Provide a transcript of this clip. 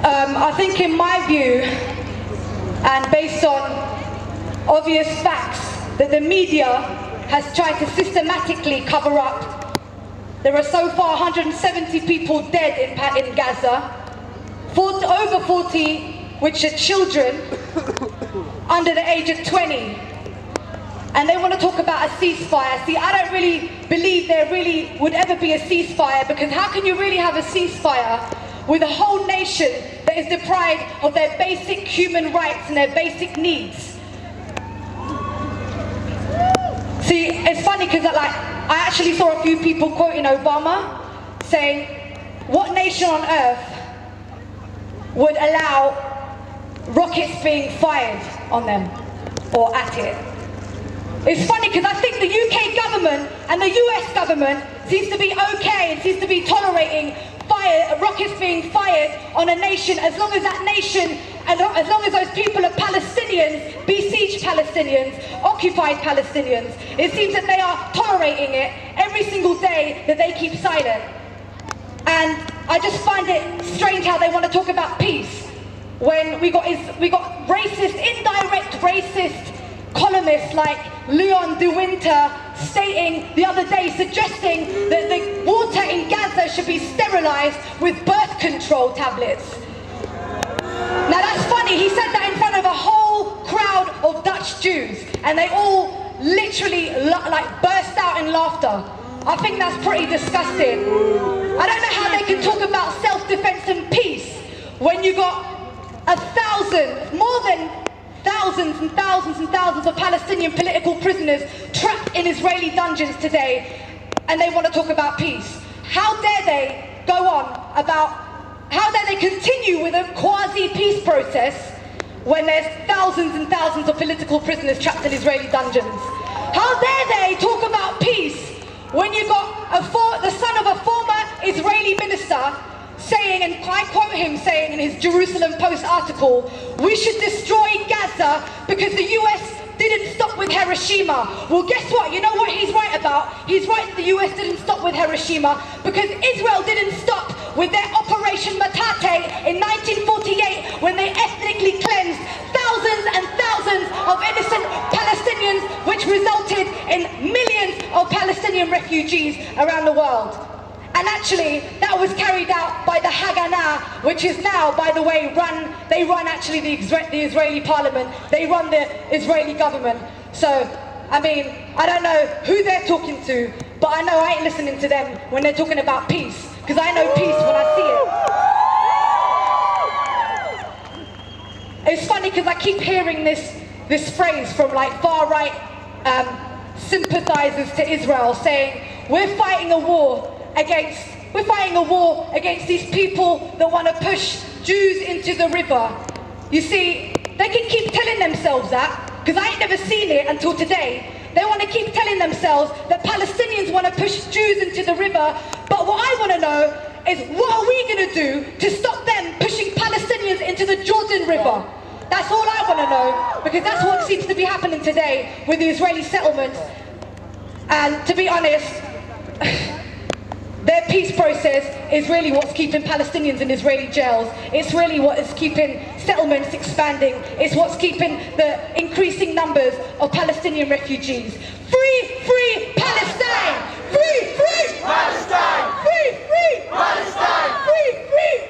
I think in my view, and based on obvious facts that the media has tried to systematically cover up, there are so far 170 people dead in Gaza, over 40 which are children under the age of 20. And they want to talk about a ceasefire. See, I don't really believe there really would ever be a ceasefire, because how can you really have a ceasefire with a whole nation that is deprived of their basic human rights and their basic needs? See, it's funny because I actually saw a few people quoting Obama saying, what nation on earth would allow rockets being fired on them or at it? It's funny because I think the UK government and the US government seems to be okay and seems to be tolerating rockets being fired on a nation, as long as that nation, as long as those people are Palestinians, besieged Palestinians, occupied Palestinians. It seems that they are tolerating it every single day that they keep silent. And I just find it strange how they want to talk about peace when we got racist, indirect racist columnists like Leon De Winter stating the other day, suggesting that the water in Gaza should be sterilized with birth control tablets. Now that's funny, he said that in front of a whole crowd of Dutch Jews, and they all literally burst out in laughter. I think that's pretty disgusting. I don't know how they can talk about self-defense and peace when you got more than thousands and thousands and thousands of Palestinian political prisoners trapped in Israeli dungeons today, and they want to talk about peace. How dare they go on about, how dare they continue with a quasi-peace process when there's thousands and thousands of political prisoners trapped in Israeli dungeons? How dare they talk about peace when you got the son of a former Israeli minister saying, and I quote him saying in his Jerusalem Post article, we should destroy Gaza because the US didn't stop with Hiroshima. Well, guess what? You know what he's right about? He's right that the US didn't stop with Hiroshima because Israel didn't stop with their Operation Matate in 1948 when they ethnically cleansed thousands and thousands of innocent Palestinians, which resulted in millions of Palestinian refugees around the world. And actually, that was carried out by the Haganah, which is now, by the way, they run actually the Israeli parliament, they run the Israeli government. So, I mean, I don't know who they're talking to, but I know I ain't listening to them when they're talking about peace, because I know peace when I see it. It's funny because I keep hearing this phrase from like far-right sympathizers to Israel saying, we're fighting a war against these people that want to push Jews into the river. You see, they can keep telling themselves that, because I ain't never seen it until today. They want to keep telling themselves that Palestinians want to push Jews into the river, but what I want to know is, what are we going to do to stop them pushing Palestinians into the Jordan River? That's all I want to know, because that's what seems to be happening today with the Israeli settlements. And to be honest, their peace process is really what's keeping Palestinians in Israeli jails. It's really what is keeping settlements expanding. It's what's keeping the increasing numbers of Palestinian refugees. Free, free Palestine! Free, free Palestine! Free, free Palestine! Free, free